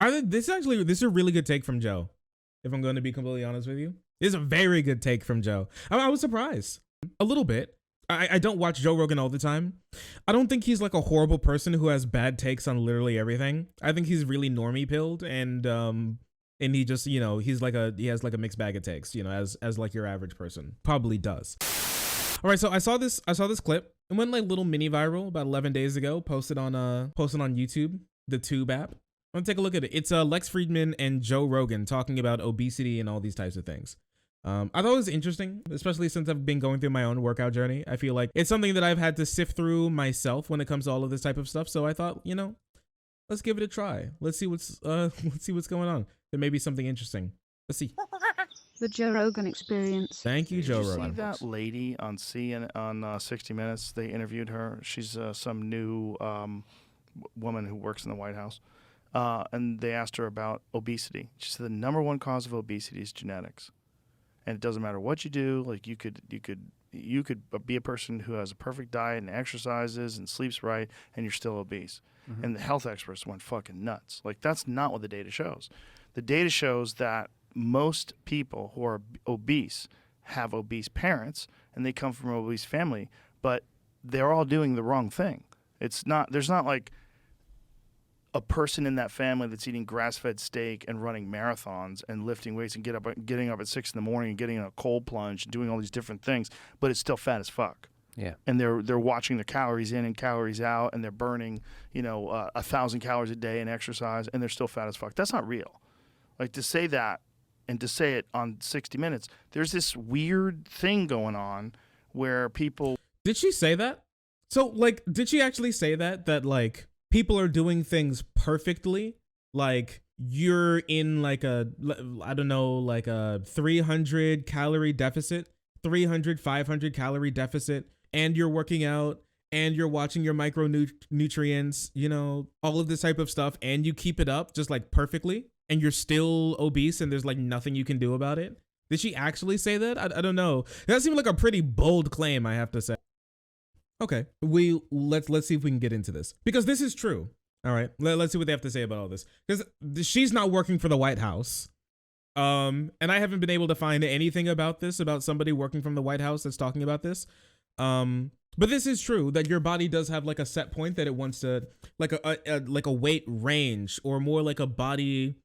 This is a really good take from Joe. If I'm going to be completely honest with you, this is a very good take from Joe. I was surprised a little bit. I don't watch Joe Rogan all the time. I don't think he's like a horrible person who has bad takes on literally everything. I think he's really normie pilled and he just, you know, he has like a mixed bag of takes, you know, as like your average person probably does. All right, so I saw this clip. It went like little mini viral about 11 days ago, posted on YouTube, the Tube app. I'm gonna take a look at it. It's Lex Fridman and Joe Rogan talking about obesity and all these types of things. I thought it was interesting, especially since I've been going through my own workout journey. I feel like it's something that I've had to sift through myself when it comes to all of this type of stuff. So I thought, you know, let's give it a try. Let's see what's going on. There may be something interesting. Let's see. The Joe Rogan Experience. Thank you, Joe Rogan. See that lady on 60 Minutes? They interviewed her. She's some new woman who works in the White House. And they asked her about obesity. She said the number one cause of obesity is genetics. And it doesn't matter what you do. Like you could be a person who has a perfect diet and exercises and sleeps right, and you're still obese. Mm-hmm. And the health experts went fucking nuts. Like that's not what the data shows. The data shows that most people who are obese have obese parents, and they come from an obese family, but they're all doing the wrong thing. There's not like a person in that family that's eating grass-fed steak and running marathons and lifting weights and getting up at 6 in the morning and getting in a cold plunge and doing all these different things, but it's still fat as fuck. Yeah. And they're watching their calories in and calories out, and they're burning, 1,000 calories a day in exercise, and they're still fat as fuck. That's not real. Like to say that and to say it on 60 Minutes, there's this weird thing going on where people... Did she say that? So like, did she actually say that like people are doing things perfectly? Like you're in like a 300 calorie deficit, 300, 500 calorie deficit, and you're working out and you're watching your micronutrients, you know, all of this type of stuff, and you keep it up just like perfectly, and you're still obese and there's like nothing you can do about it. Did she actually say that? I don't know. That seemed like a pretty bold claim, I have to say. Okay, let's see if we can get into this, because this is true. All right, let's see what they have to say about all this, because she's not working for the White House. And I haven't been able to find anything about this, about somebody working from the White House that's talking about this. But this is true, that your body does have like a set point that it wants to, like a weight range, or more like a body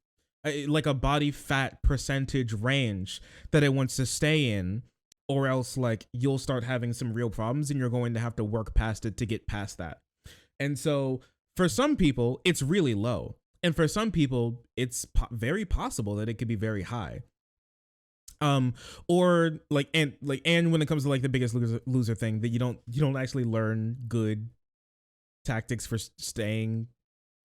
fat percentage range that it wants to stay in, or else like you'll start having some real problems and you're going to have to work past it to get past that. And so for some people, it's really low. And for some people, it's very possible that it could be very high. Or like, and when it comes to like the Biggest Loser thing, that you don't actually learn good tactics for staying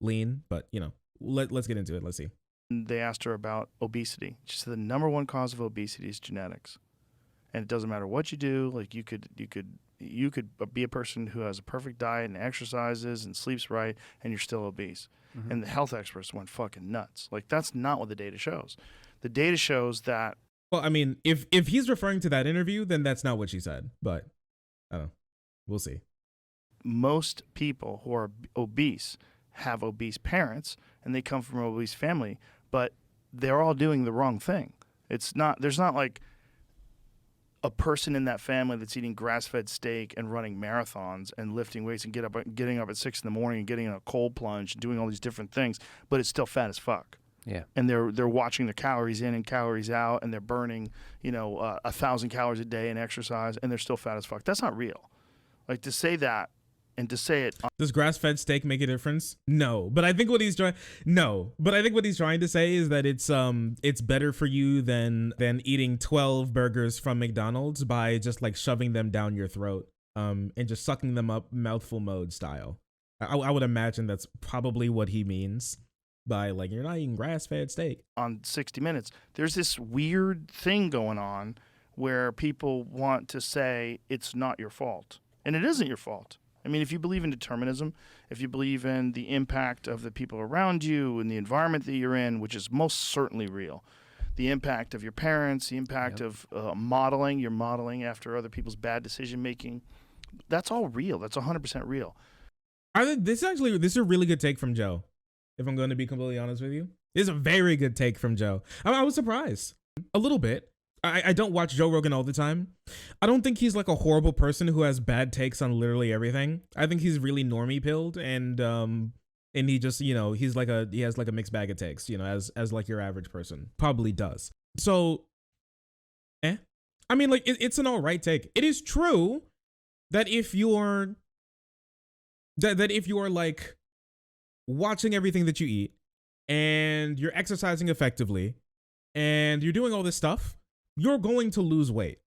lean, but you know, let's get into it. Let's see. They asked her about obesity. She said the number one cause of obesity is genetics. And it doesn't matter what you do. Like you could be a person who has a perfect diet and exercises and sleeps right, and you're still obese. Mm-hmm. And the health experts went fucking nuts. Like that's not what the data shows. The data shows that. Well, I mean, if he's referring to that interview, then that's not what she said. But I don't know. We'll see. Most people who are obese have obese parents, and they come from an obese family, but they're all doing the wrong thing. There's not like a person in that family that's eating grass-fed steak and running marathons and lifting weights and getting up at 6 in the morning and getting in a cold plunge and doing all these different things, but it's still fat as fuck. Yeah. And they're watching their calories in and calories out, and they're burning, 1,000 calories a day in exercise, and they're still fat as fuck. That's not real. Like to say that and to say it. Does grass-fed steak make a difference? No. But I think what he's trying to say is that it's better for you than eating 12 burgers from McDonald's by just like shoving them down your throat, and just sucking them up mouthful mode style. I would imagine that's probably what he means by like, you're not eating grass-fed steak. On 60 Minutes, there's this weird thing going on where people want to say it's not your fault. And it isn't your fault. I mean, if you believe in determinism, if you believe in the impact of the people around you and the environment that you're in, which is most certainly real, the impact of your parents, the impact of modeling, you're modeling after other people's bad decision-making, that's all real. That's 100% real. This is a really good take from Joe. If I'm going to be completely honest with you, It's a very good take from Joe. I was surprised a little bit. I don't watch Joe Rogan all the time. I don't think he's like a horrible person who has bad takes on literally everything. I think he's really normie pilled, and he just, he has like a mixed bag of takes, as like your average person probably does. So, I mean, like it's an all right take. It is true that if you're like watching everything that you eat and you're exercising effectively and you're doing all this stuff, you're going to lose weight,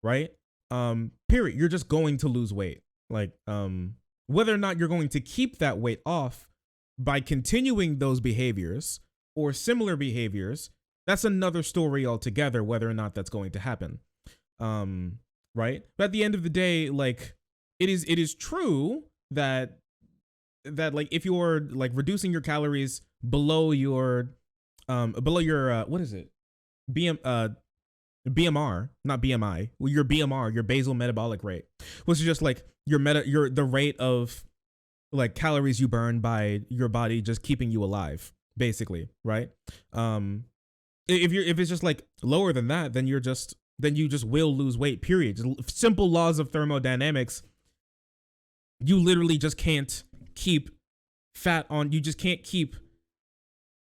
right? Period. You're just going to lose weight. Like, whether or not you're going to keep that weight off by continuing those behaviors or similar behaviors, that's another story altogether, whether or not that's going to happen. Right? But at the end of the day, like, it is true that like if you're like reducing your calories below your what is it? BMR, not BMI. Well, your BMR, your basal metabolic rate, which is just like the rate of like calories you burn by your body just keeping you alive, basically, right? If it's just like lower than that, then you just will lose weight, period. Just simple laws of thermodynamics. You literally just can't keep fat on, you just can't keep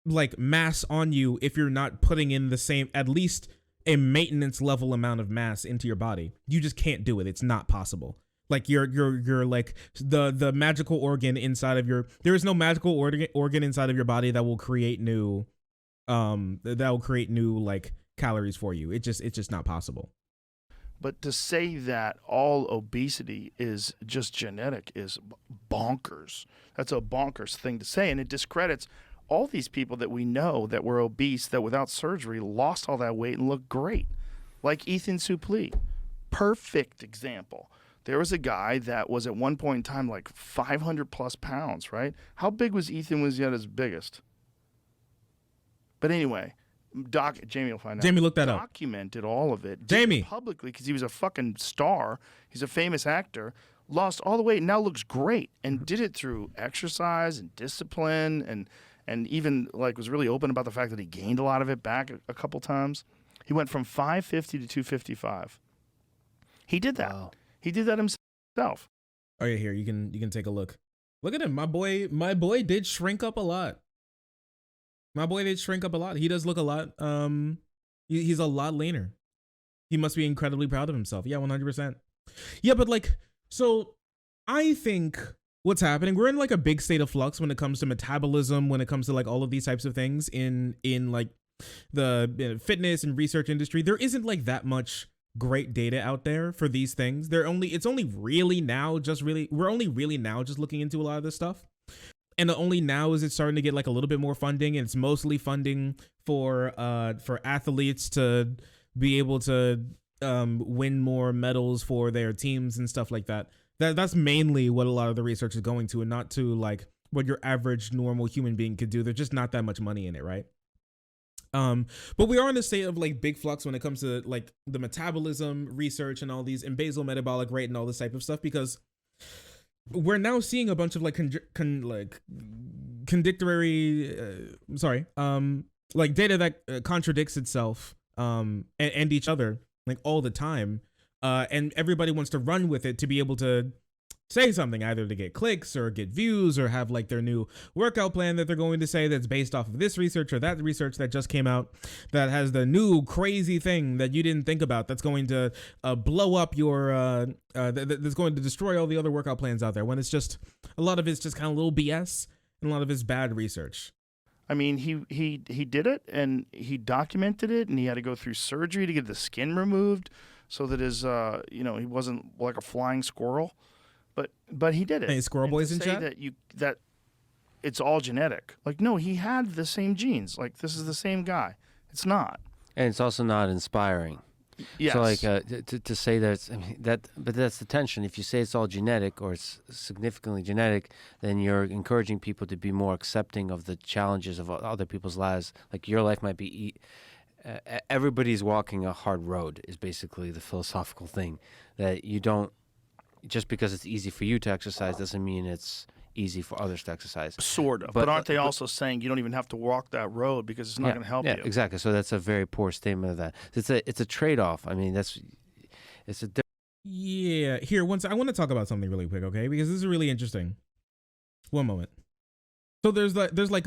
like mass on you if you're not putting in the same, at least a maintenance level amount of mass into your body. You just can't do it. It's not possible. Like you're like the magical organ inside of there is no magical organ inside of your body that will create new like calories for you. It's just not possible. But to say that all obesity is just genetic is bonkers. That's a bonkers thing to say, and it discredits all these people that we know that were obese that without surgery lost all that weight and looked great. Like Ethan Suplee. Perfect example. There was a guy that was at one point in time like 500 plus pounds, right? How big was Ethan was he at his biggest? But anyway, Jamie will find out. Jamie, look that up. Documented all of it. Jamie. Publicly, because he was a fucking star. He's a famous actor. Lost all the weight and now looks great. And did it through exercise and discipline and even like was really open about the fact that he gained a lot of it back a couple times. He went from 550 to 255. He did that. Wow. He did that himself. Oh yeah, here you can take a look. Look at him, my boy did shrink up a lot. He does look a lot. He's a lot leaner. He must be incredibly proud of himself. Yeah, 100%. Yeah, but like, so I think what's happening, we're in like a big state of flux when it comes to metabolism, when it comes to like all of these types of things in like the fitness and research industry. There isn't like that much great data out there for these things. we're only really now just looking into a lot of this stuff. And only now is it starting to get like a little bit more funding, and it's mostly funding for athletes to be able to win more medals for their teams and stuff like that. That's mainly what a lot of the research is going to, and not to like what your average normal human being could do. There's just not that much money in it, right? But we are in a state of like big flux when it comes to like the metabolism research and all these, and basal metabolic rate and all this type of stuff, because we're now seeing a bunch of like like data that contradicts itself and each other like all the time, and everybody wants to run with it to be able to say something, either to get clicks or get views or have like their new workout plan that they're going to say that's based off of this research or that research that just came out that has the new crazy thing that you didn't think about that's going to blow up your that's going to destroy all the other workout plans out there, when it's just a lot of it's just kind of little BS and a lot of it's bad research. I mean, he did it and he documented it, and he had to go through surgery to get the skin removed so that his he wasn't like a flying squirrel. But he did it. Hey, squirrel boys in chat? That it's all genetic. Like, no, he had the same genes. Like, this is the same guy. It's not. And it's also not inspiring. Yes. So, like, to say that, but that's the tension. If you say it's all genetic or it's significantly genetic, then you're encouraging people to be more accepting of the challenges of other people's lives. Like, your life might be everybody's walking a hard road is basically the philosophical thing, that you don't, just because it's easy for you to exercise doesn't mean it's easy for others to exercise. Sort of. But aren't they also saying you don't even have to walk that road because it's not going to help yeah, you? Exactly. So that's a very poor statement of that. It's a trade-off. I mean, it's a Yeah, here once I want to talk about something really quick, okay? Because this is really interesting. One moment. So there's like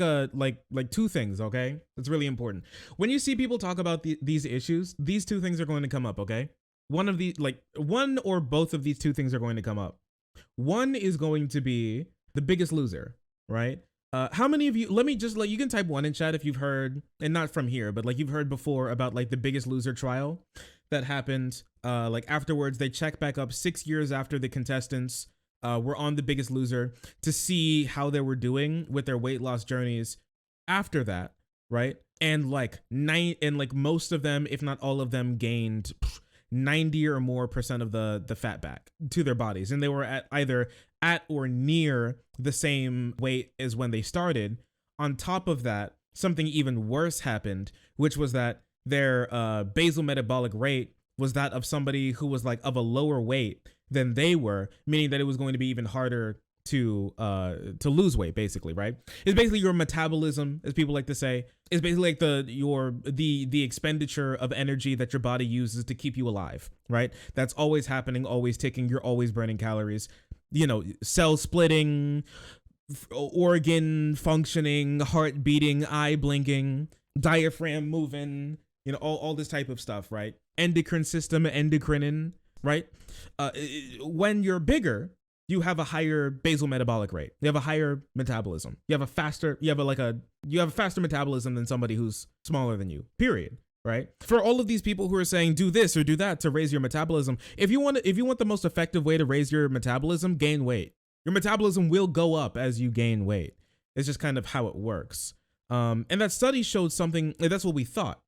two things, okay? It's really important. When you see people talk about these issues, these two things are going to come up, okay? One or both of these two things are going to come up. One is going to be The Biggest Loser, right? How many of you, let me just, like, you can type one in chat if you've heard, and not from here, but like you've heard before about like The Biggest Loser trial that happened. Like afterwards, they checked back up 6 years after the contestants were on The Biggest Loser to see how they were doing with their weight loss journeys after that, right? And like most of them, if not all of them, gained 90 or more percent of the fat back to their bodies, and they were either at or near the same weight as when they started. On top of that, something even worse happened, which was that their basal metabolic rate was that of somebody who was like of a lower weight than they were, meaning that it was going to be even harder to lose weight, basically, right? It's basically your metabolism, as people like to say, is basically like the expenditure of energy that your body uses to keep you alive, right? That's always happening, always ticking. You're always burning calories, you know, cell splitting, organ functioning, heart beating, eye blinking, diaphragm moving, you know, all this type of stuff, right? Endocrine system, endocrinin, right? When you're bigger, you have a higher basal metabolic rate. You have a higher metabolism. You have a faster metabolism than somebody who's smaller than you. Period. Right? For all of these people who are saying do this or do that to raise your metabolism, if you want the most effective way to raise your metabolism, gain weight. Your metabolism will go up as you gain weight. It's just kind of how it works. And that study showed something. That's what we thought.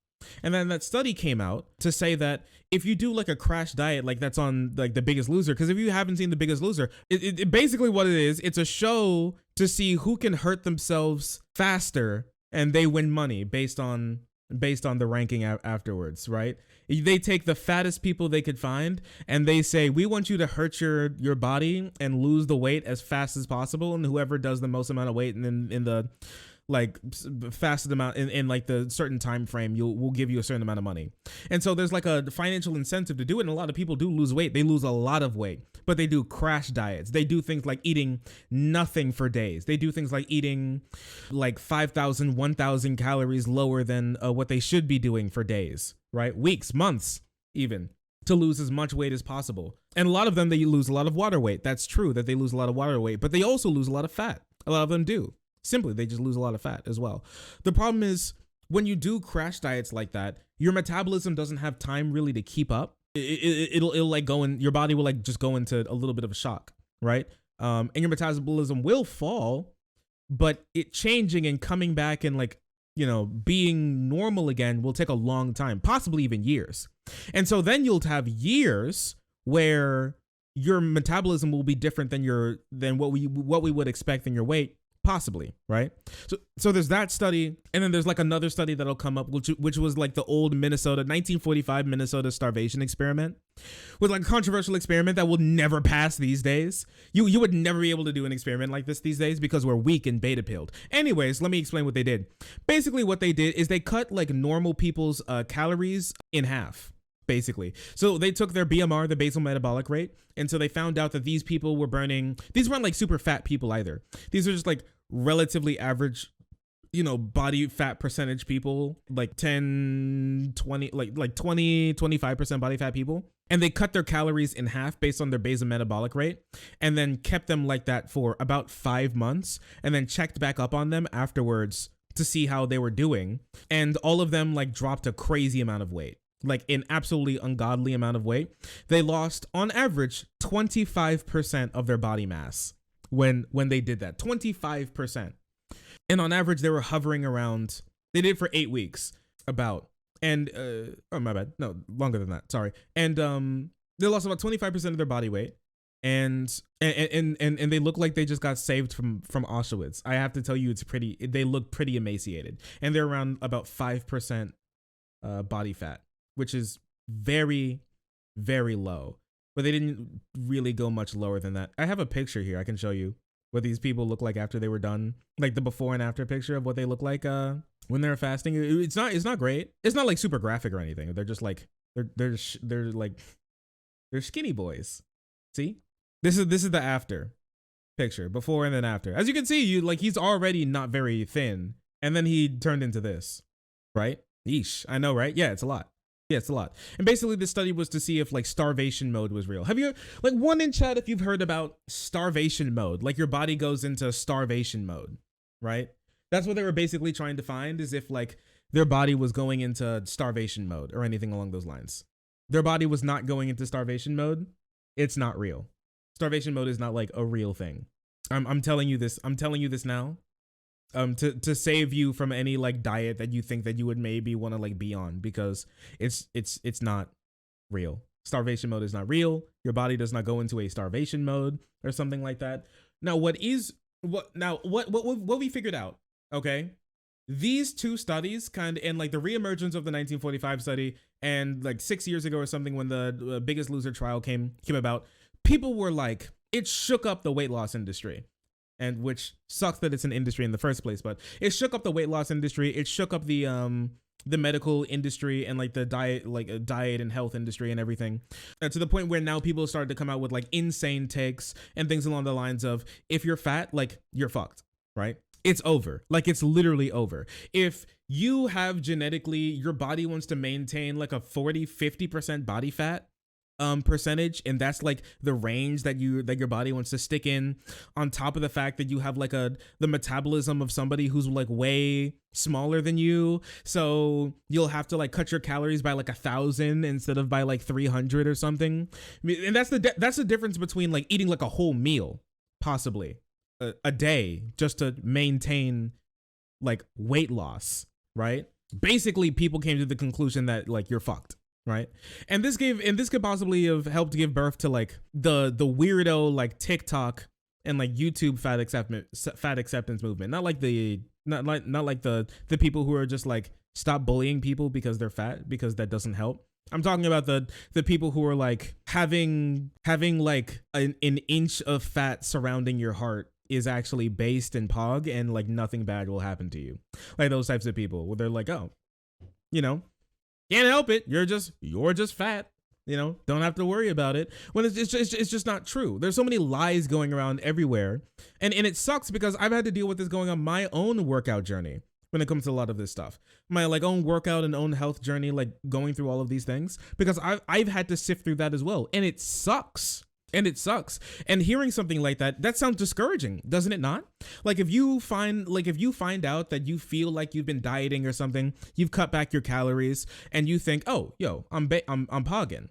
And then that study came out to say that if you do like a crash diet, like that's on like The Biggest Loser, because if you haven't seen The Biggest Loser, it basically what it is, it's a show to see who can hurt themselves faster, and they win money based on the ranking afterwards, right? They take the fattest people they could find, and they say, we want you to hurt your body and lose the weight as fast as possible, and whoever does the most amount of weight and in the like fastest amount in like the certain time frame, we'll give you a certain amount of money. And so there's like a financial incentive to do it, and a lot of people do lose weight. They lose a lot of weight, but they do crash diets. They do things like eating nothing for days. They do things like eating like 5,000, 1,000 calories lower than what they should be doing for days, right? Weeks, months, even, to lose as much weight as possible. And a lot of them, they lose a lot of water weight. That's true that they lose a lot of water weight, but they also lose a lot of fat. A lot of them do. Simply, they just lose a lot of fat as well. The problem is when you do crash diets like that, your metabolism doesn't have time really to keep up. It'll like go in, your body will like just go into a little bit of a shock, right? And your metabolism will fall, but it changing and coming back and like, you know, being normal again will take a long time, possibly even years. And so then you'll have years where your metabolism will be different than what we would expect in your weight. Possibly, right? So there's that study, and then there's like another study that'll come up, which was like the old 1945 Minnesota starvation experiment, with like a controversial experiment that will never pass these days. You would never be able to do an experiment like this these days because we're weak and beta pilled. Anyways, let me explain what they did. Basically, what they did is they cut like normal people's calories in half. Basically. So they took their BMR, the basal metabolic rate, and so they found out that these people were burning, these weren't like super fat people either. These are just like relatively average, you know, body fat percentage people, like 10, 20, like 20, 25% body fat people. And they cut their calories in half based on their basal metabolic rate, and then kept them like that for about 5 months, and then checked back up on them afterwards to see how they were doing. And all of them like dropped a crazy amount of weight. Like an absolutely ungodly amount of weight. They lost on average 25% of their body mass when they did that. 25%. And on average they were hovering around, they did it for 8 weeks about, and oh my bad, no, longer than that, sorry. And they lost about 25% of their body weight, and they look like they just got saved from Auschwitz. I have to tell you, they look pretty emaciated, and they're around about 5% body fat, which is very, very low. But they didn't really go much lower than that. I have a picture here I can show you what these people look like after they were done, like the before and after picture of what they look like when they're fasting. It's not great. It's not like super graphic or anything. They're just like they're skinny boys. See, this is the after picture, before and then after. As you can see, he's already not very thin, and then he turned into this, right? Yeesh, I know, right? Yeah, it's a lot. Yeah, it's a lot. And basically, this study was to see if like starvation mode was real. Have you, like, one in chat if you've heard about starvation mode, like your body goes into starvation mode, right? That's what they were basically trying to find, is if like their body was going into starvation mode or anything along those lines. Their body was not going into starvation mode. It's not real. Starvation mode is not like a real thing. I'm telling you this. I'm telling you this now. To save you from any like diet that you think that you would maybe want to like be on, because it's not real. Starvation mode is not real. Your body does not go into a starvation mode or something like that. Now, what we figured out, okay? These two studies and like the reemergence of the 1945 study and like 6 years ago or something when the Biggest Loser trial came about, people were like, it shook up the weight loss industry. And which sucks that it's an industry in the first place, but it shook up the weight loss industry. It shook up the medical industry and like the diet and health industry and everything, to the point where now people started to come out with like insane takes and things along the lines of, if you're fat, like you're fucked, right? It's over. Like it's literally over. If you have genetically, your body wants to maintain like a 40-50% body fat percentage, and that's like the range that your body wants to stick in, on top of the fact that you have like the metabolism of somebody who's like way smaller than you, so you'll have to like cut your calories by like 1,000 instead of by like 300 or something. And that's the difference between like eating like a whole meal possibly a day just to maintain like weight loss, right? Basically, people came to the conclusion that like you're fucked. Right. And this could possibly have helped give birth to like the weirdo like TikTok and like YouTube fat acceptance movement. Not like the people who are just like, stop bullying people because they're fat, because that doesn't help. I'm talking about the people who are like having like an inch of fat surrounding your heart is actually based in POG, and like nothing bad will happen to you. Like those types of people where they're like, oh, you know, can't help it. You're just fat. You know, don't have to worry about it. When it's just not true. There's so many lies going around everywhere, and it sucks because I've had to deal with this going on my own workout journey when it comes to a lot of this stuff. My like own workout and own health journey, like going through all of these things, because I've had to sift through that as well, and it sucks. And hearing something like that sounds discouraging, doesn't it not? Like if you find out that you feel like you've been dieting or something, you've cut back your calories, and you think, oh, yo, I'm pogging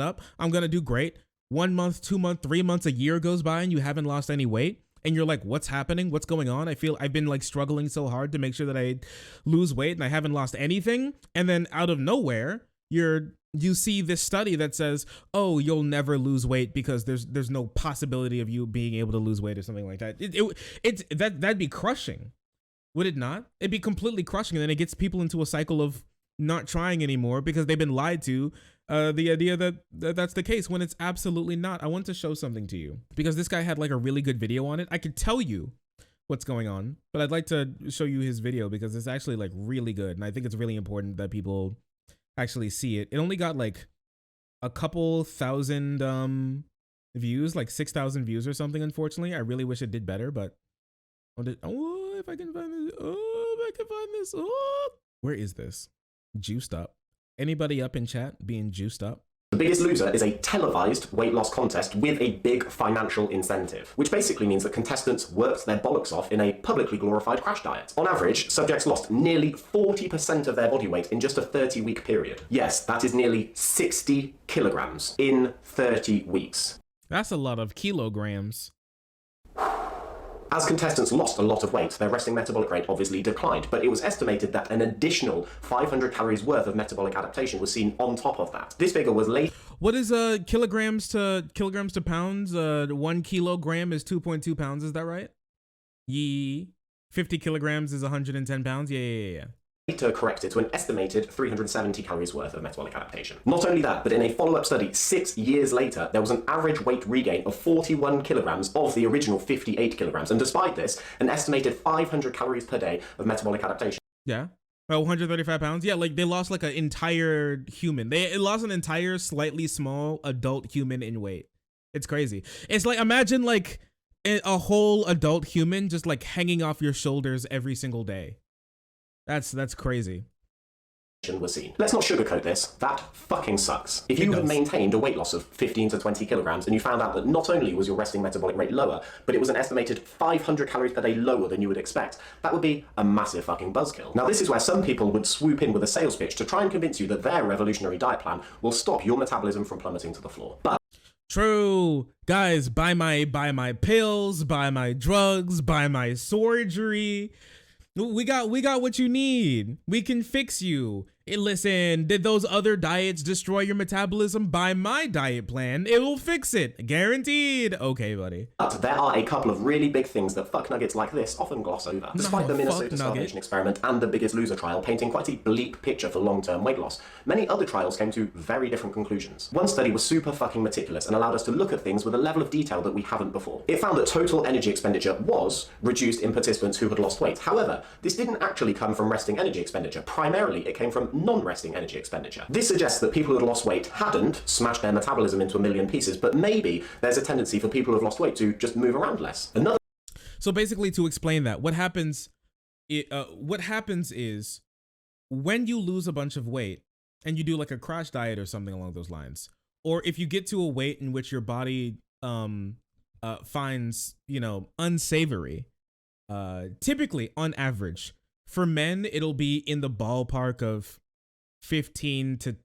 up, I'm gonna do great. 1 month, 2 months, 3 months, a year goes by, and you haven't lost any weight, and you're like, what's happening? What's going on? I feel I've been like struggling so hard to make sure that I lose weight, and I haven't lost anything. And then out of nowhere, you see this study that says, oh, you'll never lose weight because there's no possibility of you being able to lose weight or something like that. That'd be crushing, would it not? It'd be completely crushing, and then it gets people into a cycle of not trying anymore because they've been lied to. The idea that that's the case, when it's absolutely not. I want to show something to you because this guy had like a really good video on it. I could tell you what's going on, but I'd like to show you his video because it's actually like really good, and I think it's really important that people actually see it. It only got like a couple thousand views, like 6,000 views or something. Unfortunately, I really wish it did better, but if I can find this, where is this? Juiced Up. Anybody up in chat being juiced up? The Biggest Loser is a televised weight loss contest with a big financial incentive, which basically means that contestants worked their bollocks off in a publicly glorified crash diet. On average, subjects lost nearly 40% of their body weight in just a 30-week period. Yes, that is nearly 60 kilograms in 30 weeks. That's a lot of kilograms. As contestants lost a lot of weight, their resting metabolic rate obviously declined, but it was estimated that an additional 500 calories worth of metabolic adaptation was seen on top of that. This figure was later... What is kilograms to pounds? 1 kilogram is 2.2 pounds, is that right? Yee. 50 kilograms is 110 pounds? Yeah. later corrected to an estimated 370 calories worth of metabolic adaptation. Not only that, but in a follow-up study 6 years later, there was an average weight regain of 41 kilograms of the original 58 kilograms. And despite this, an estimated 500 calories per day of metabolic adaptation. Yeah. Oh, 135 pounds. Yeah, like they lost like an entire human. They lost an entire slightly small adult human in weight. It's crazy. It's like, imagine like a whole adult human just like hanging off your shoulders every single day. That's crazy. Was seen. Let's not sugarcoat this. That fucking sucks. If you had maintained a weight loss of 15 to 20 kilograms and you found out that not only was your resting metabolic rate lower, but it was an estimated 500 calories per day lower than you would expect, that would be a massive fucking buzzkill. Now, this is where some people would swoop in with a sales pitch to try and convince you that their revolutionary diet plan will stop your metabolism from plummeting to the floor. But true, guys, buy my pills, buy my drugs, buy my surgery. We got what you need. We can fix you. Listen, did those other diets destroy your metabolism? Buy my diet plan. It will fix it. Guaranteed. Okay, buddy. But there are a couple of really big things that fuck nuggets like this often gloss over. Despite the Minnesota starvation experiment and the Biggest Loser trial painting quite a bleak picture for long-term weight loss, many other trials came to very different conclusions. One study was super fucking meticulous and allowed us to look at things with a level of detail that we haven't before. It found that total energy expenditure was reduced in participants who had lost weight. However, this didn't actually come from resting energy expenditure. Primarily, it came from non-resting energy expenditure. This suggests that people who had lost weight hadn't smashed their metabolism into a million pieces, but maybe there's a tendency for people who have lost weight to just move around less. So basically, to explain that, what happens is when you lose a bunch of weight and you do like a crash diet or something along those lines, or if you get to a weight in which your body finds, unsavory, typically on average for men, it'll be in the ballpark of 15 to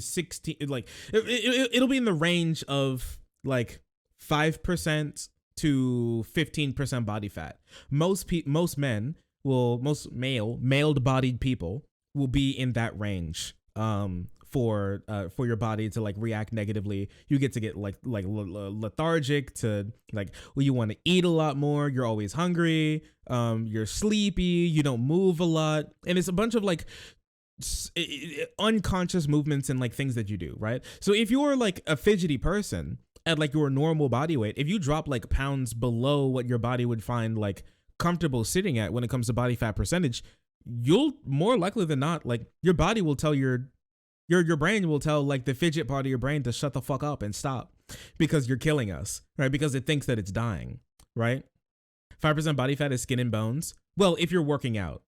16, like it'll be in the range of like 5% to 15% body fat. Most male bodied people will be in that range for your body to like react negatively. You get to get like lethargic, to like, well, you want to eat a lot more, you're always hungry, you're sleepy, you don't move a lot, and it's a bunch of like unconscious movements and like things that you do, right? So if you're like a fidgety person at like your normal body weight, if you drop like pounds below what your body would find like comfortable sitting at when it comes to body fat percentage, you'll more likely than not, like your body will tell your brain will tell like the fidget part of your brain to shut the fuck up and stop, because you're killing us, right? Because it thinks that it's dying, right? 5% body fat is skin and bones. Well, if you're working out,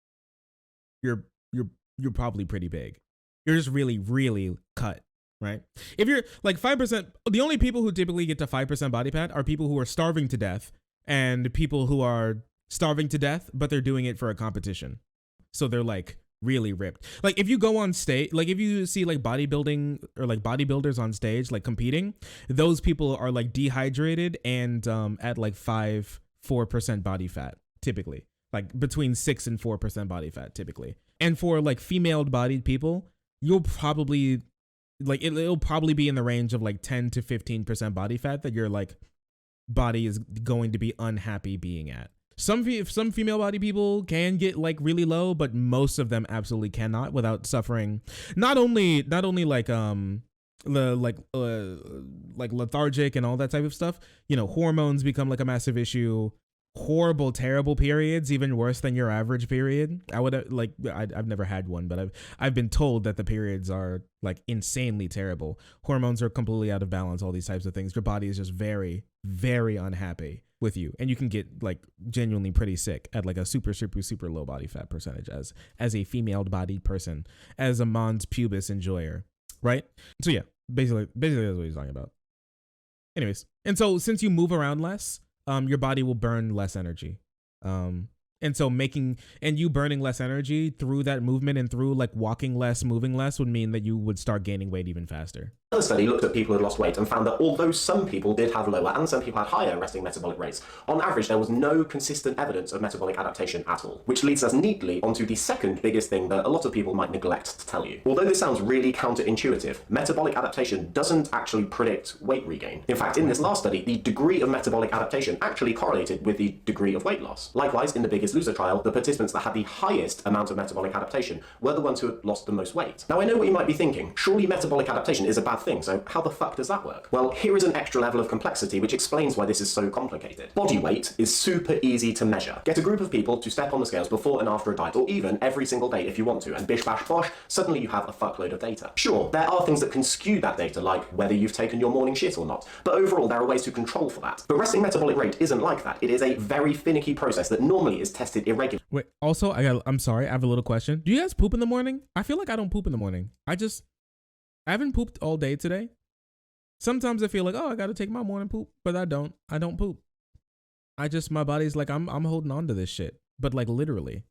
you're probably pretty big. You're just really, really cut, right? If you're like 5%, the only people who typically get to 5% body fat are people who are starving to death and people who are starving to death, but they're doing it for a competition. So they're like really ripped. Like if you go on stage, like if you see like bodybuilding or like bodybuilders on stage, like competing, those people are like dehydrated and at like 4% body fat, typically. Like between 6 and 4% body fat, typically. And for like female bodied people, you'll probably like it'll probably be in the range of like 10 to 15% body fat that your like body is going to be unhappy being at. Some female body people can get like really low, but most of them absolutely cannot without suffering not only like lethargic and all that type of stuff. Hormones become like a massive issue. Horrible, terrible periods, even worse than your average period. I've never had one, but I've been told that the periods are like insanely terrible. Hormones are completely out of balance, all these types of things. Your body is just very, very unhappy with you, and you can get like genuinely pretty sick at like a super, super, super low body fat percentage as a female bodied person, as a mons pubis enjoyer, right? So yeah, basically that's what he's talking about. Anyways, and so since you move around less, your body will burn less energy. And so you burning less energy through that movement and through like walking less, moving less would mean that you would start gaining weight even faster. Another study looked at people who had lost weight and found that although some people did have lower and some people had higher resting metabolic rates, on average there was no consistent evidence of metabolic adaptation at all, which leads us neatly onto the second biggest thing that a lot of people might neglect to tell you. Although this sounds really counterintuitive, metabolic adaptation doesn't actually predict weight regain. In fact, in this last study, the degree of metabolic adaptation actually correlated with the degree of weight loss. Likewise, in the Biggest this loser trial, the participants that had the highest amount of metabolic adaptation were the ones who had lost the most weight. Now, I know what you might be thinking. Surely metabolic adaptation is a bad thing, so how the fuck does that work? Well, here is an extra level of complexity which explains why this is so complicated. Body weight is super easy to measure. Get a group of people to step on the scales before and after a diet, or even every single day if you want to, and bish bash bosh, suddenly you have a fuckload of data. Sure, there are things that can skew that data, like whether you've taken your morning shit or not, but overall there are ways to control for that. But resting metabolic rate isn't like that. It is a very finicky process that normally is tested irregularly. Wait, also, I'm sorry, I have a little question. Do you guys poop in the morning? I feel like I don't poop in the morning. I haven't pooped all day today. Sometimes I feel like, oh, I gotta take my morning poop, but I don't poop. My body's like, I'm holding on to this shit, but like literally.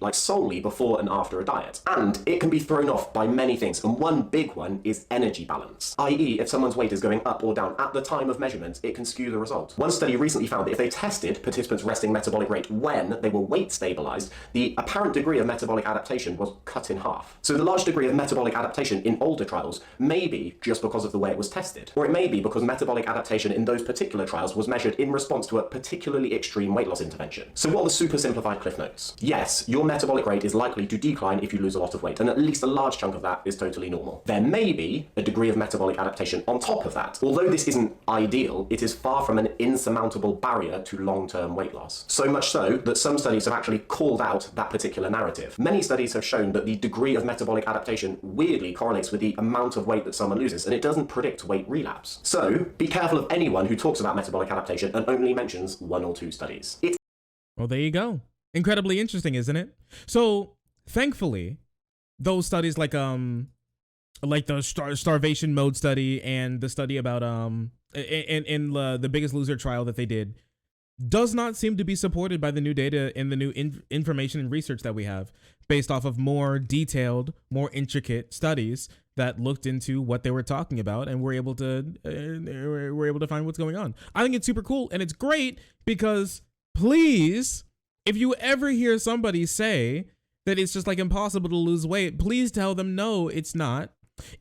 Like solely before and after a diet. And it can be thrown off by many things, and one big one is energy balance, i.e. if someone's weight is going up or down at the time of measurement, it can skew the result. One study recently found that if they tested participants' resting metabolic rate when they were weight stabilized, the apparent degree of metabolic adaptation was cut in half. So the large degree of metabolic adaptation in older trials may be just because of the way it was tested, or it may be because metabolic adaptation in those particular trials was measured in response to a particularly extreme weight loss intervention. So what are the super simplified cliff notes? Yes, your metabolic rate is likely to decline if you lose a lot of weight, and at least a large chunk of that is totally normal. There may be a degree of metabolic adaptation on top of that. Although this isn't ideal, it is far from an insurmountable barrier to long-term weight loss. So much so that some studies have actually called out that particular narrative. Many studies have shown that the degree of metabolic adaptation weirdly correlates with the amount of weight that someone loses, and it doesn't predict weight relapse. So be careful of anyone who talks about metabolic adaptation and only mentions 1 or 2 studies. Well, there you go. Incredibly interesting, isn't it? So thankfully, those studies like the starvation mode study and the study about in the Biggest Loser trial that they did does not seem to be supported by the new data and the new information and research that we have based off of more detailed, more intricate studies that looked into what they were talking about, and we're able to find what's going on. I think it's super cool, and it's great because please, if you ever hear somebody say that it's just like impossible to lose weight, please tell them no, it's not.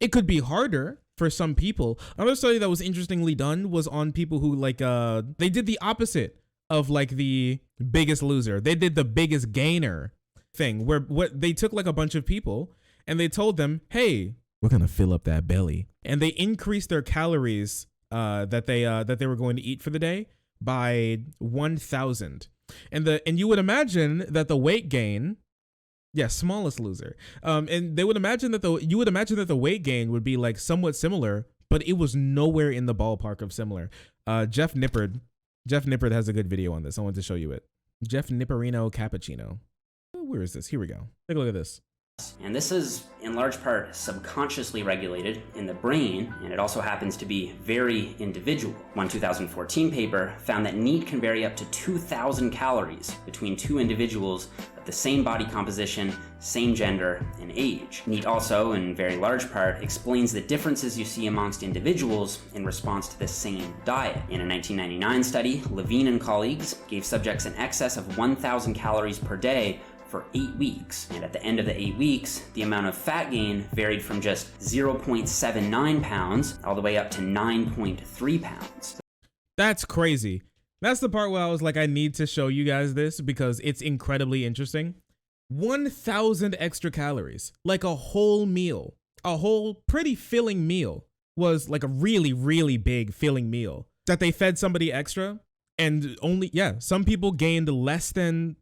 It could be harder for some people. Another study that was interestingly done was on people who like they did the opposite of like the Biggest Loser. They did the biggest gainer thing where what they took like a bunch of people and they told them, hey, we're gonna fill up that belly, and they increased their calories that they were going to eat for the day by 1,000. And you would imagine that the weight gain, smallest loser. And they would imagine that the weight gain would be like somewhat similar, but it was nowhere in the ballpark of similar. Jeff Nippard has a good video on this. I want to show you it. Jeff Nipperino Cappuccino. Where is this? Here we go. Take a look at this. And this is, in large part, subconsciously regulated in the brain, and it also happens to be very individual. One 2014 paper found that NEAT can vary up to 2,000 calories between 2 individuals of the same body composition, same gender, and age. NEAT also, in very large part, explains the differences you see amongst individuals in response to the same diet. In a 1999 study, Levine and colleagues gave subjects in excess of 1,000 calories per day for 8 weeks. And at the end of the 8 weeks, the amount of fat gain varied from just 0.79 pounds all the way up to 9.3 pounds. That's crazy. That's the part where I was like, I need to show you guys this because it's incredibly interesting. 1,000 extra calories, like a whole meal, a whole pretty filling meal, was like a really, really big filling meal that they fed somebody extra. And some people gained less than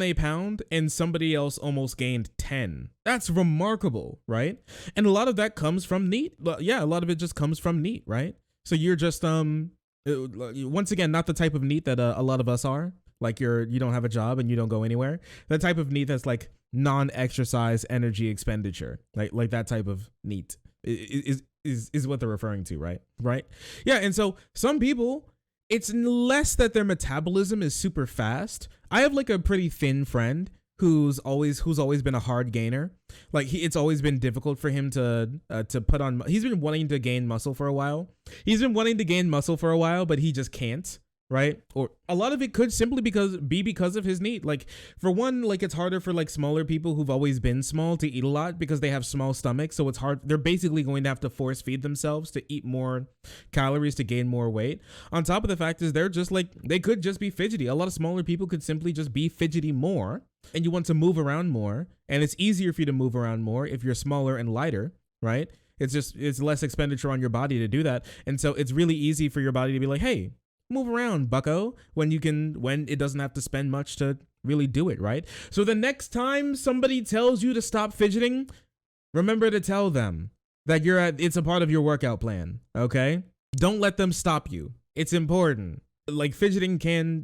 a pound, and somebody else almost gained 10. That's remarkable, right? And a lot of that comes from NEAT. Yeah, a lot of it just comes from NEAT, right? So you're just once again, not the type of NEAT that a lot of us are. Like you don't have a job and you don't go anywhere. The type of NEAT that's like non-exercise energy expenditure, like that type of NEAT is what they're referring to, right? Yeah, and so some people, it's less that their metabolism is super fast. I have like a pretty thin friend who's always been a hard gainer. Like it's always been difficult for him to put on. He's been wanting to gain muscle for a while. But he just can't. right? Or a lot of it could simply be because of his need. Like, for one, like, it's harder for like smaller people who've always been small to eat a lot because they have small stomachs. So it's hard. They're basically going to have to force feed themselves to eat more calories to gain more weight. On top of the fact is they're just like, they could just be fidgety. A lot of smaller people could simply just be fidgety more, and you want to move around more. And it's easier for you to move around more if you're smaller and lighter, right? It's less expenditure on your body to do that. And so it's really easy for your body to be like, hey, move around, bucko, when it doesn't have to spend much to really do it, right? So the next time somebody tells you to stop fidgeting, remember to tell them that it's a part of your workout plan, okay? Don't let them stop you. It's important. Like, fidgeting can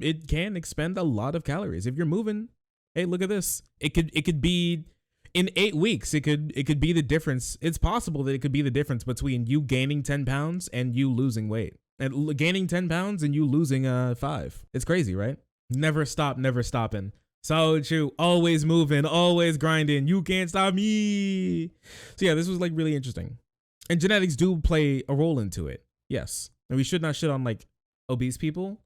expend a lot of calories. If you're moving, hey, look at this. It could be in 8 weeks, it could be the difference. It's possible that it could be the difference between you gaining 10 pounds and you losing weight. And gaining 10 pounds and you losing 5. It's crazy, right? Never stop, never stopping. So true. Always moving, always grinding. You can't stop me. So yeah, this was like really interesting. And genetics do play a role into it. Yes. And we should not shit on like obese people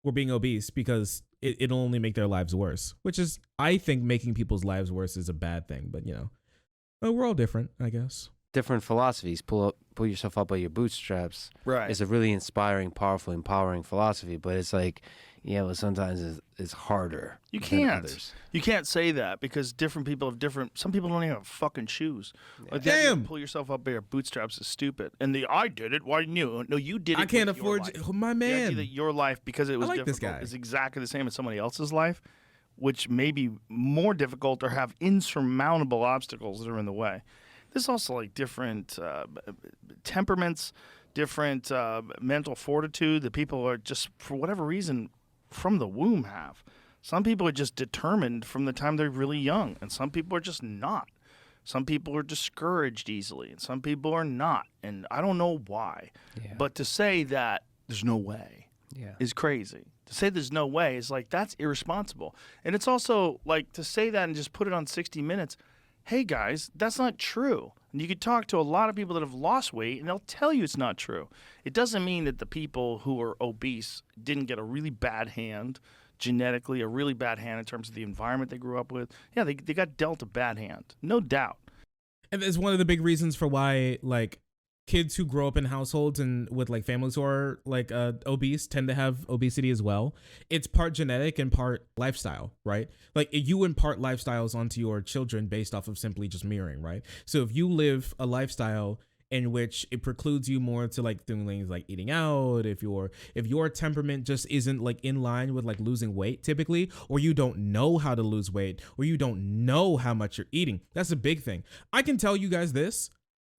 for being obese, because it'll only make their lives worse, which is, I think, making people's lives worse is a bad thing. But, you know, well, we're all different, I guess. Different philosophies. Pull yourself up by your bootstraps. Right. It's a really inspiring, powerful, empowering philosophy. But it's like, yeah, well, sometimes it's harder. You than can't. Others. You can't say that, because different people have different. Some people don't even have fucking shoes. Like, Damn. Pull yourself up by your bootstraps is stupid. And I did it. Why didn't you? No, you did it. I can't with your afford life. my The idea man. that your life, because it was like this difficult, guy. is exactly the same as somebody else's life, which may be more difficult or have insurmountable obstacles that are in the way. There's also like different temperaments, different mental fortitude that people are just, for whatever reason, from the womb have. Some people are just determined from the time they're really young, and some people are just not. Some people are discouraged easily, and some people are not. And I don't know why. Yeah. But to say that there's no way is crazy. To say there's no way is like, that's irresponsible. And it's also like, to say that and just put it on 60 Minutes, hey guys, that's not true. And you could talk to a lot of people that have lost weight, and they'll tell you it's not true. It doesn't mean that the people who are obese didn't get a really bad hand genetically, a really bad hand in terms of the environment they grew up with. Yeah, they got dealt a bad hand, no doubt. And it's one of the big reasons for why, like, kids who grow up in households and with like families who are like obese tend to have obesity as well. It's part genetic and part lifestyle, right? Like, you impart lifestyles onto your children based off of simply just mirroring, right? So if you live a lifestyle in which it precludes you more to like doing things like eating out, if your temperament just isn't like in line with like losing weight typically, or you don't know how to lose weight, or you don't know how much you're eating, that's a big thing. I can tell you guys this.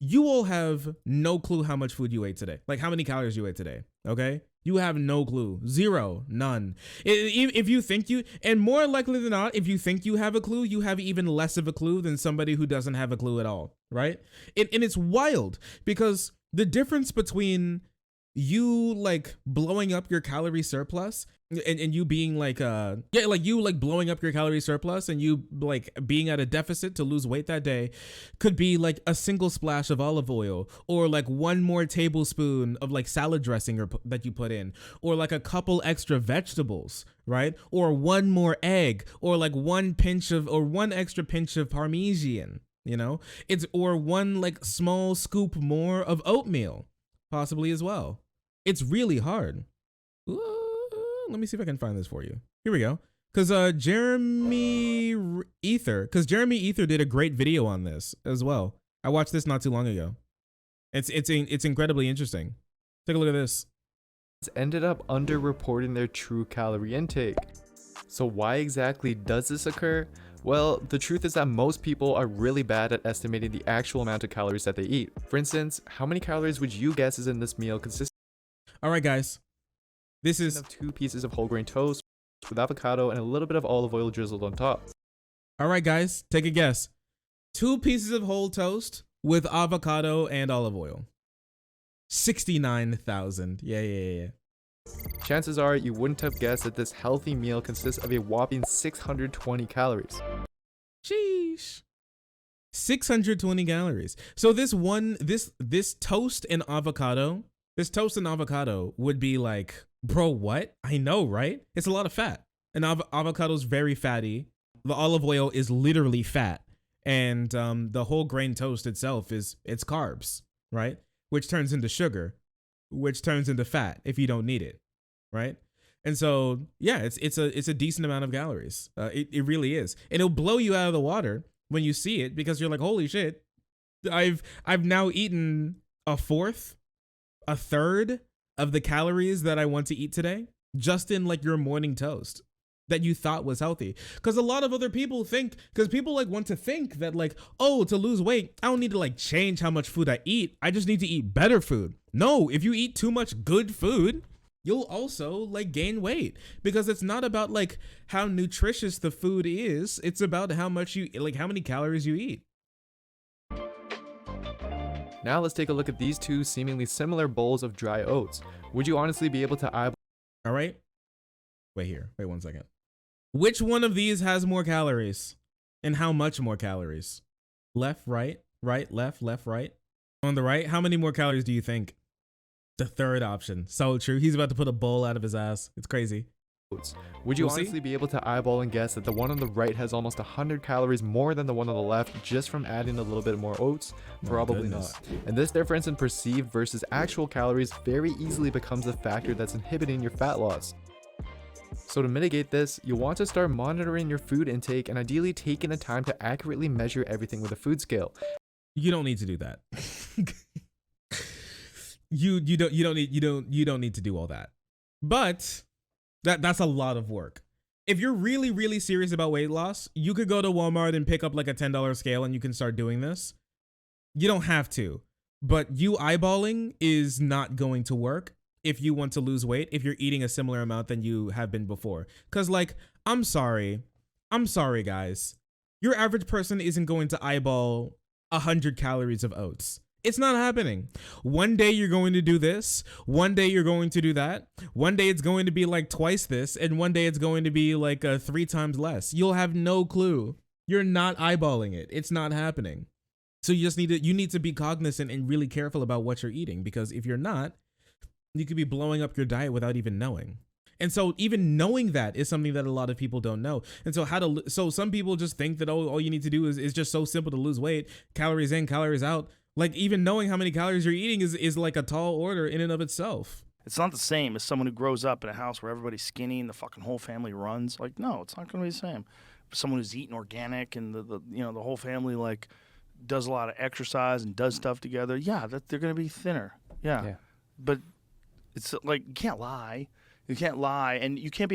You all have no clue how much food you ate today. Like, how many calories you ate today, okay? You have no clue. Zero. None. If you think you, and more likely than not, if you think you have a clue, you have even less of a clue than somebody who doesn't have a clue at all, right? And it's wild, because the difference between you like blowing up your calorie surplus and you being like you like blowing up your calorie surplus and you like being at a deficit to lose weight that day could be like a single splash of olive oil, or like one more tablespoon of like salad dressing that you put in, or like a couple extra vegetables, right? Or one more egg, or like one extra pinch of Parmesan, you know? Or one like small scoop more of oatmeal possibly as well. It's really hard. Let me see if I can find this for you. Here we go. Because Jeremy Ether did a great video on this as well. I watched this not too long ago. It's incredibly interesting. Take a look at this. Ended up underreporting their true calorie intake. So why exactly does this occur? Well, the truth is that most people are really bad at estimating the actual amount of calories that they eat. For instance, how many calories would you guess is in this meal consisting All right, guys. This is of 2 pieces of whole grain toast with avocado and a little bit of olive oil drizzled on top? All right, guys, take a guess. 2 pieces of whole toast with avocado and olive oil. 69,000. Yeah. Chances are you wouldn't have guessed that this healthy meal consists of a whopping 620 calories. Sheesh. 620 calories. So this toast and avocado would be like Bro, what? I know, right? It's a lot of fat. And avocado's very fatty. The olive oil is literally fat. And the whole grain toast itself it's carbs, right? Which turns into sugar, which turns into fat if you don't need it, right? And so, yeah, it's a decent amount of calories. It really is. And it'll blow you out of the water when you see it, because you're like, holy shit, I've now eaten a fourth, a third of the calories that I want to eat today, just in like your morning toast that you thought was healthy. Because a lot of other people think, because people like want to think that like, oh, to lose weight, I don't need to like change how much food I eat. I just need to eat better food. No, if you eat too much good food, you'll also like gain weight, because it's not about like how nutritious the food is. It's about how much you like, how many calories you eat. Now let's take a look at these two seemingly similar bowls of dry oats. Would you honestly be able to eyeball? All right. Wait 1 second. Which one of these has more calories, and how much more calories? Left, right, left, right. On the right, how many more calories do you think? The third option. So true. He's about to put a bowl out of his ass. It's crazy. Would you We'll see. honestly be able to eyeball and guess that the one on the right has almost 100 calories more than the one on the left just from adding a little bit more oats? Probably goodness. not. And this difference in perceived versus actual calories very easily becomes a factor that's inhibiting your fat loss. So to mitigate this, you'll want to start monitoring your food intake and ideally taking the time to accurately measure everything with a food scale. You don't need to do that. you don't need to do all that. But that's a lot of work. If you're really, really serious about weight loss, you could go to Walmart and pick up like a $10 scale and you can start doing this. You don't have to, but you eyeballing is not going to work if you want to lose weight, if you're eating a similar amount than you have been before. Cause like, I'm sorry guys. Your average person isn't going to eyeball 100 calories of oats. It's not happening. One day you're going to do this. One day you're going to do that. One day it's going to be like twice this. And one day it's going to be like 3 times less. You'll have no clue. You're not eyeballing it. It's not happening. So you need to be cognizant and really careful about what you're eating, because if you're not, you could be blowing up your diet without even knowing. And so even knowing that is something that a lot of people don't know. And so so some people just think that, oh, all you need to do is just so simple to lose weight, calories in, calories out. Like even knowing how many calories you're eating is like a tall order in and of itself. It's not the same as someone who grows up in a house where everybody's skinny and the fucking whole family runs. Like, no, it's not going to be the same. Someone who's eating organic and the whole family like does a lot of exercise and does stuff together. Yeah, they're going to be thinner. Yeah. But it's like you can't lie. You can't lie, and you can't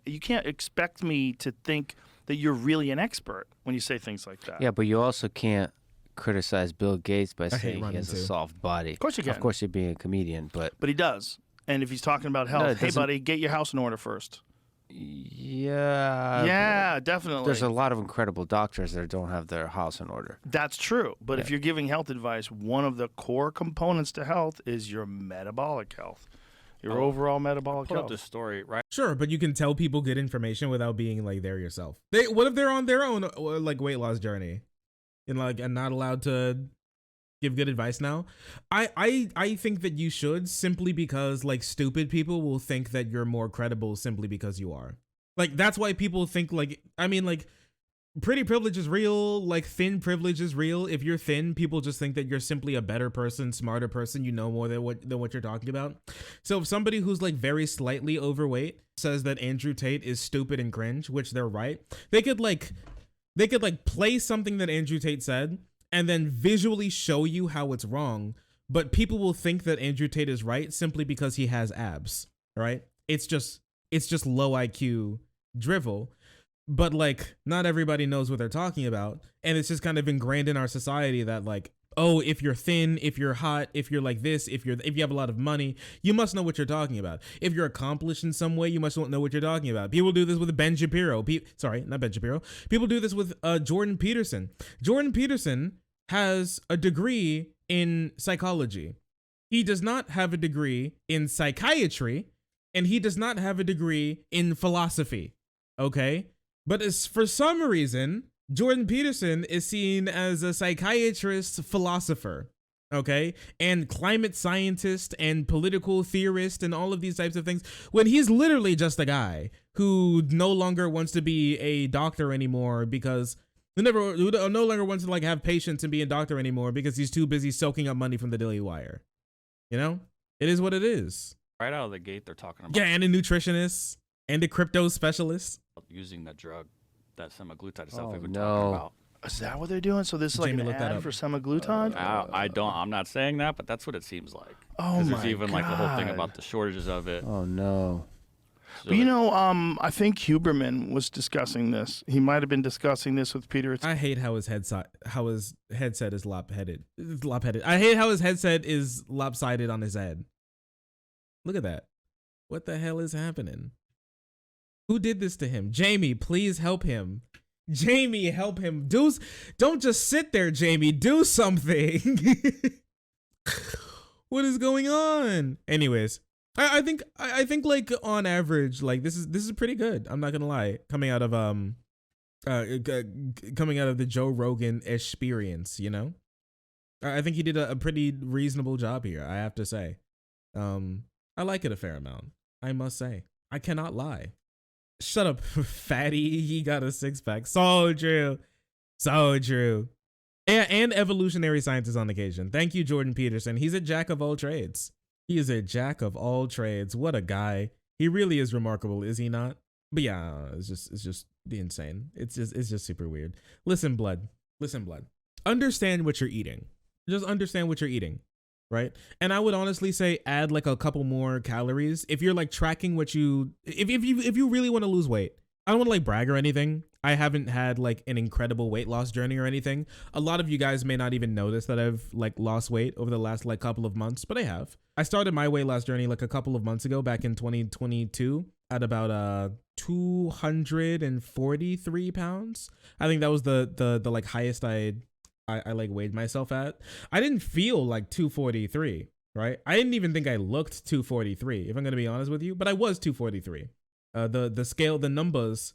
you can't expect me to think that you're really an expert when you say things like that. Yeah, but you also can't criticize Bill Gates by saying he running has a too. soft body. Of course you can. Of course you're being a comedian, but But he does. And if he's talking about health, No, it hey, doesn't- buddy, get your house in order first. yeah. Yeah, definitely. There's a lot of incredible doctors that don't have their house in order. That's true. But if Yeah. you're giving health advice, one of the core components to health is your metabolic health, your overall metabolic Pull up health. this story, right? Sure, but you can tell people good information without being like there yourself. What if they're on their own like weight loss journey, and not allowed to give good advice now? I think that you should, simply because like stupid people will think that you're more credible simply because you are. Like that's why people think like, I mean, like pretty privilege is real, like thin privilege is real. If you're thin, people just think that you're simply a better person, smarter person, you know more than what you're talking about. So if somebody who's like very slightly overweight says that Andrew Tate is stupid and cringe, which they're right, they could play something that Andrew Tate said and then visually show you how it's wrong, but people will think that Andrew Tate is right simply because he has abs, right? It's just low IQ drivel. But like not everybody knows what they're talking about, and it's just kind of ingrained in our society that like, oh, if you're thin, if you're hot, if you're like this, if you have a lot of money, you must know what you're talking about. If you're accomplished in some way, you must know what you're talking about. People do this with Ben Shapiro. Not Ben Shapiro. People do this with Jordan Peterson. Jordan Peterson has a degree in psychology. He does not have a degree in psychiatry, and he does not have a degree in philosophy. Okay? But for some reason, Jordan Peterson is seen as a psychiatrist philosopher. okay, and climate scientist and political theorist and all of these types of things, when he's literally just a guy who no longer wants to be a doctor anymore because who no longer wants to like have patience and be a doctor anymore because he's too busy soaking up money from the Daily Wire. You know, it is what it is. Right out of the gate, they're talking about Yeah, and a nutritionist and a crypto specialist using the drug, that semaglutide stuff Oh, we've been no. talking about. Is that what they're doing? So this is like Jamie, an look that ad up. for semaglutide? I'm not saying that, but that's what it seems like. Oh Because my there's even like the whole thing God. about the shortages of it. Oh no. So But you know, I think Huberman was discussing this. He might have been discussing this with Peter. I hate how his headset is lopsided. It's lopsided. I hate how his headset is lopsided on his head. Look at that. What the hell is happening? Who did this to him? Jamie, please help him. Jamie, help him. Don't just sit there, Jamie. Do something. What is going on? Anyways, I think like on average, like this is pretty good. I'm not gonna lie. Coming out of the Joe Rogan experience, you know, I think he did a pretty reasonable job here. I have to say, I like it a fair amount. I must say, I cannot lie. Shut up, fatty. He got a 6-pack. So true. So true. And evolutionary scientist on occasion. Thank you, Jordan Peterson. He's a jack of all trades. He is a jack of all trades. What a guy. He really is remarkable, is he not? But yeah, it's just the insane. It's just super weird. Listen, blood. Understand what you're eating. Just understand what you're eating. Right. And I would honestly say add like a couple more calories if you're like tracking what if you really want to lose weight. I don't want to like brag or anything. I haven't had like an incredible weight loss journey or anything. A lot of you guys may not even notice that I've like lost weight over the last like couple of months, but I have. I started my weight loss journey like a couple of months ago, back in 2022, at about 243 pounds. I think that was the like highest I like weighed myself at. I didn't feel like 243, right? I didn't even think I looked 243, if I'm gonna be honest with you, but I was 243. The scale, the numbers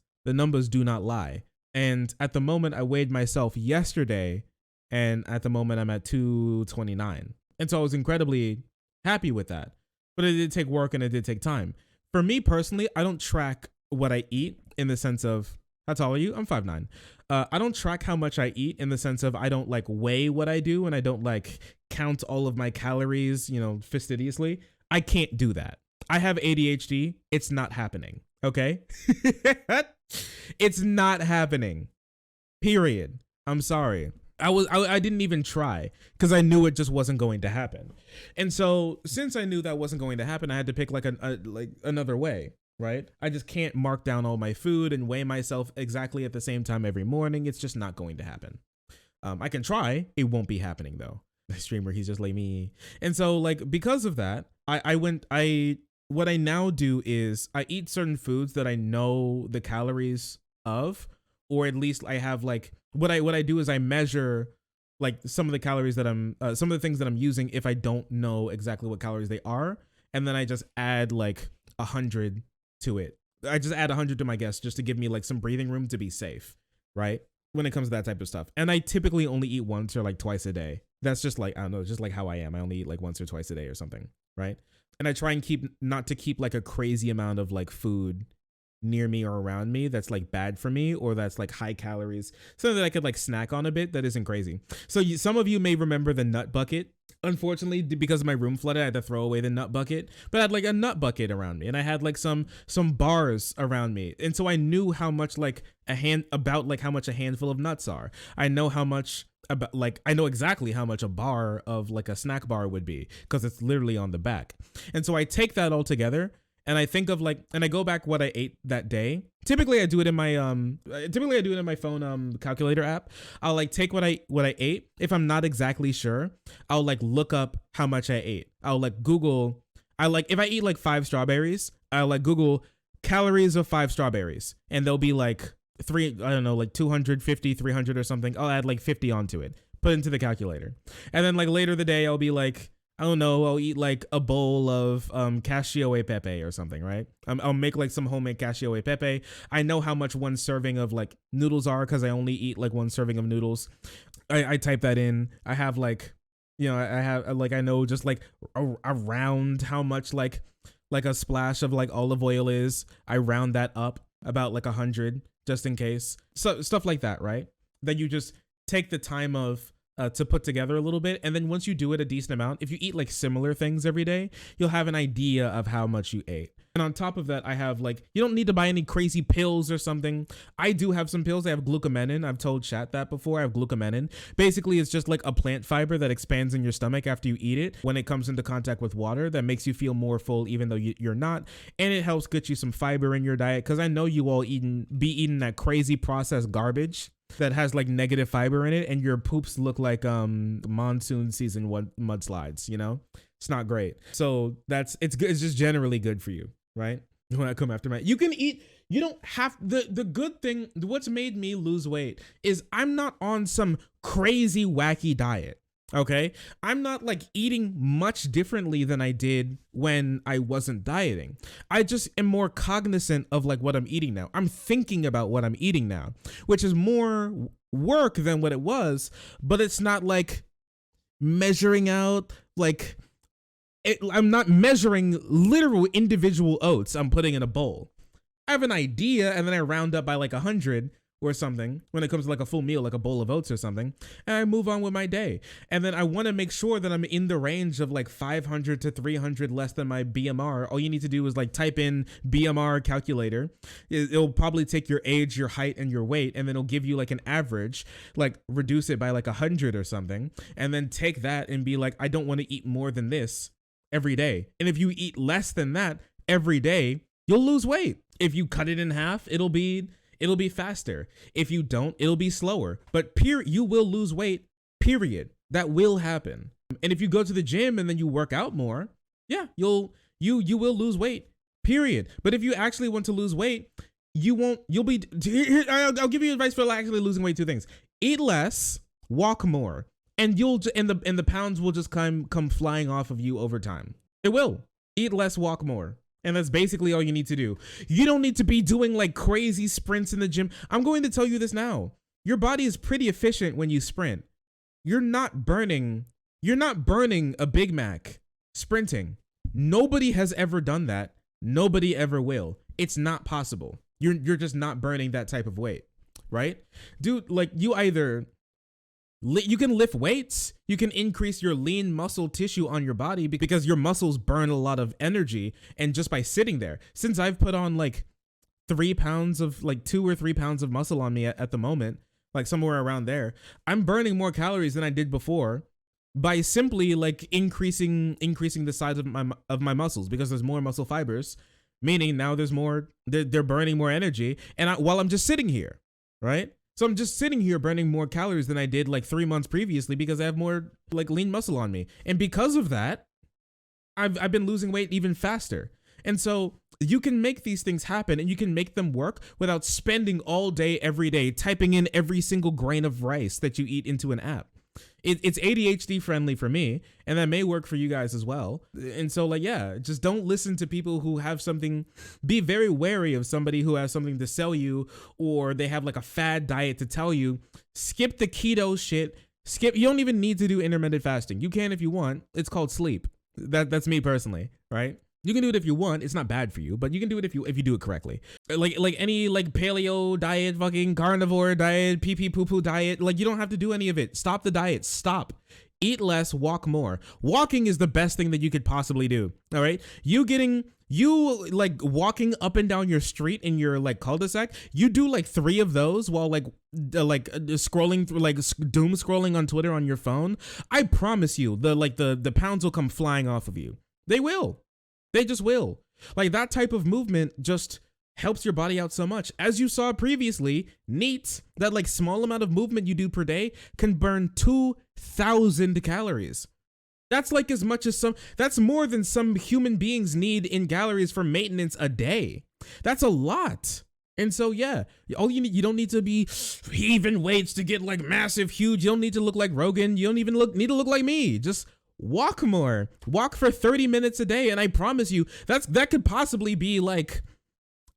do not lie. And at the moment I weighed myself yesterday, and at the moment I'm at 229. And so I was incredibly happy with that. But it did take work and it did take time. For me personally, I don't track what I eat in the sense of, how tall are you? I'm 5'9". I don't track how much I eat in the sense of I don't like weigh what I do, and I don't like count all of my calories, you know, fastidiously. I can't do that. I have ADHD. It's not happening. Okay? It's not happening. Period. I'm sorry. I didn't even try because I knew it just wasn't going to happen. And so since I knew that wasn't going to happen, I had to pick like another way. Right? I just can't mark down all my food and weigh myself exactly at the same time every morning. It's just not going to happen. I can try. It won't be happening though. The streamer, he's just like me. And so like, because of that, what I now do is I eat certain foods that I know the calories of, or at least I have like, what I do is I measure like some of the calories that some of the things that I'm using if I don't know exactly what calories they are. And then I just add like 100 to it. I just add 100 to my guess just to give me like some breathing room to be safe, right? When it comes to that type of stuff. And I typically only eat once or like twice a day. That's just like, I don't know, just like how I am. I only eat like once or twice a day or something, right? And I try and not to keep like a crazy amount of like food near me or around me that's like bad for me, or that's like high calories, so that I could like snack on a bit that isn't crazy. So some of you may remember the nut bucket. Unfortunately, because my room flooded, I had to throw away the nut bucket, but I had like a nut bucket around me, and I had like some bars around me. And so I knew how much like how much a handful of nuts are. I know how much I know exactly how much a bar of like a snack bar would be, because it's literally on the back. And so I take that all together, and I think of like, and I go back what I ate that day. Typically I do it in my phone calculator app. I'll like take what I ate. If I'm not exactly sure, I'll like look up how much I ate. I'll like Google, if I eat like 5 strawberries, I'll like Google calories of 5 strawberries, and they'll be like 250, 300 or something. I'll add like 50 onto it, put it into the calculator. And then like later the day, I'll be like, I don't know, I'll eat like a bowl of cashew e pepe or something, right? I'll make like some homemade cashew e pepe. I know how much one serving of like noodles are because I only eat like one serving of noodles. I type that in. I have like You know, I have like, I know just like around how much like a splash of like olive oil is. I round that up about like 100 just in case. So stuff like that, right? That you just take the time of to put together a little bit. And then once you do it a decent amount, if you eat like similar things every day, you'll have an idea of how much you ate. And on top of that, I have like, you don't need to buy any crazy pills or something. I do have some pills. I have glucomenin. I've told chat that before. I have glucomenin. Basically, it's just like a plant fiber that expands in your stomach after you eat it. When it comes into contact with water, that makes you feel more full, even though you're not. And it helps get you some fiber in your diet. Cause I know you all be eating that crazy processed garbage that has like negative fiber in it, and your poops look like monsoon season mudslides, you know? It's not great. So it's good. It's just generally good for you, right? When I come after you can eat, you don't have the good thing. What's made me lose weight is I'm not on some crazy wacky diet. Okay. I'm not like eating much differently than I did when I wasn't dieting. I just am more cognizant of like what I'm eating now. I'm thinking about what I'm eating now, which is more work than what it was, but it's not like measuring out like I'm not measuring literal individual oats I'm putting in a bowl. I have an idea and then I round up by like 100 or something when it comes to like a full meal, like a bowl of oats or something, and I move on with my day. And then I want to make sure that I'm in the range of like 500 to 300 less than my BMR. All you need to do is like type in BMR calculator. It'll probably take your age, your height, and your weight, and then it'll give you like an average, like reduce it by like 100 or something, and then take that and be like, I don't want to eat more than this every day. And if you eat less than that every day, you'll lose weight. If you cut it in half, it'll be faster. If you don't, it'll be slower. But you will lose weight, period. That will happen. And if you go to the gym and then you work out more, yeah, you will lose weight, period. But if you actually want to lose weight, I'll give you advice for actually losing weight. 2 things: eat less, walk more, and the pounds will just come flying off of you over time. It will. Eat less, walk more. And that's basically all you need to do. You don't need to be doing like crazy sprints in the gym. I'm going to tell you this now. Your body is pretty efficient when you sprint. You're not burning a Big Mac sprinting. Nobody has ever done that. Nobody ever will. It's not possible. You're just not burning that type of weight, right? Dude, like you can lift weights, you can increase your lean muscle tissue on your body because your muscles burn a lot of energy. And just by sitting there, since I've put on like 3 pounds of like 2 or 3 pounds of muscle on me at the moment, like somewhere around there, I'm burning more calories than I did before by simply like increasing the size of my muscles, because there's more muscle fibers, meaning now they're burning more energy. And while I'm just sitting here, right? So I'm just sitting here burning more calories than I did like 3 months previously because I have more like lean muscle on me. And because of that, I've been losing weight even faster. And so you can make these things happen, and you can make them work without spending all day, every day, typing in every single grain of rice that you eat into an app. It's ADHD friendly for me, and that may work for you guys as well. And so like, yeah, just don't listen to people who have something. Be very wary of somebody who has something to sell you, or they have like a fad diet to tell you. Skip the keto shit. You don't even need to do intermittent fasting. You can if you want. It's called sleep. That's me personally, right? You can do it if you want. It's not bad for you, but you can do it if you do it correctly. Like any like paleo diet, fucking carnivore diet, pee poo poo diet. Like you don't have to do any of it. Stop the diet. Stop. Eat less, walk more. Walking is the best thing that you could possibly do. All right. You like walking up and down your street in your like cul-de-sac. You do like 3 of those while scrolling through, like doom scrolling on Twitter on your phone. I promise you the pounds will come flying off of you. They will. They just will. Like that type of movement just helps your body out so much. As you saw previously, NEAT, that like small amount of movement you do per day can burn 2,000 calories. That's like as much as that's more than some human beings need in calories for maintenance a day. That's a lot. And so, yeah, you don't need to be heaving weights to get like massive, huge. You don't need to look like Rogan. You don't even need to look like me. Just walk more. Walk for 30 minutes a day, and I promise you that could possibly be like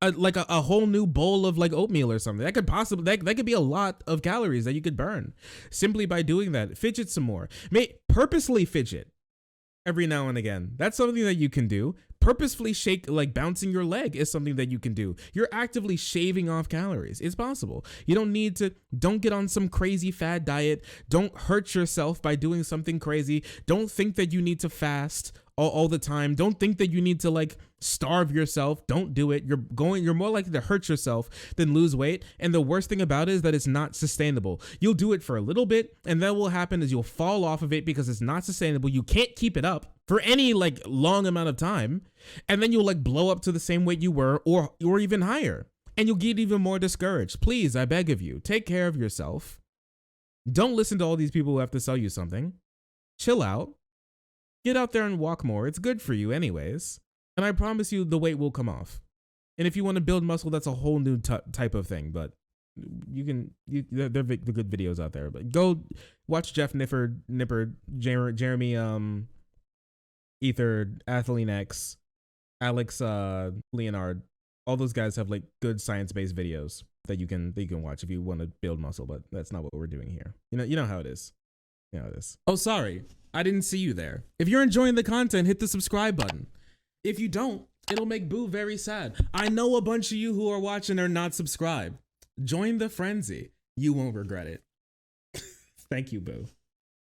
a whole new bowl of like oatmeal or something. That could possibly that could be a lot of calories that you could burn simply by doing that. Fidget some more. Purposely fidget every now and again. That's something that you can do. Purposefully shake, like bouncing your leg is something that you can do. You're actively shaving off calories. It's possible. You don't get on some crazy fad diet. Don't hurt yourself by doing something crazy. Don't think that you need to fast all the time. Don't think that you need to like starve yourself. Don't do it. You're more likely to hurt yourself than lose weight. And the worst thing about it is that it's not sustainable. You'll do it for a little bit, and then what will happen is you'll fall off of it because it's not sustainable. You can't keep it up for any like long amount of time. And then you'll like blow up to the same weight you were or even higher. And you'll get even more discouraged. Please, I beg of you, take care of yourself. Don't listen to all these people who have to sell you something. Chill out. Get out there and walk more. It's good for you anyways. And I promise you the weight will come off. And if you want to build muscle, that's a whole new type of thing. But they're good videos out there. But go watch Jeff Nipper, Jeremy, Ether, Athleen X, Alex, Leonard. All those guys have like good science-based videos that you can watch if you want to build muscle. But that's not what we're doing here. You know how it is. You know how it is. Oh, sorry. I didn't see you there. If you're enjoying the content, hit the subscribe button. If you don't, it'll make Boo very sad. I know a bunch of you who are watching are not subscribed. Join the frenzy. You won't regret it. Thank you, Boo.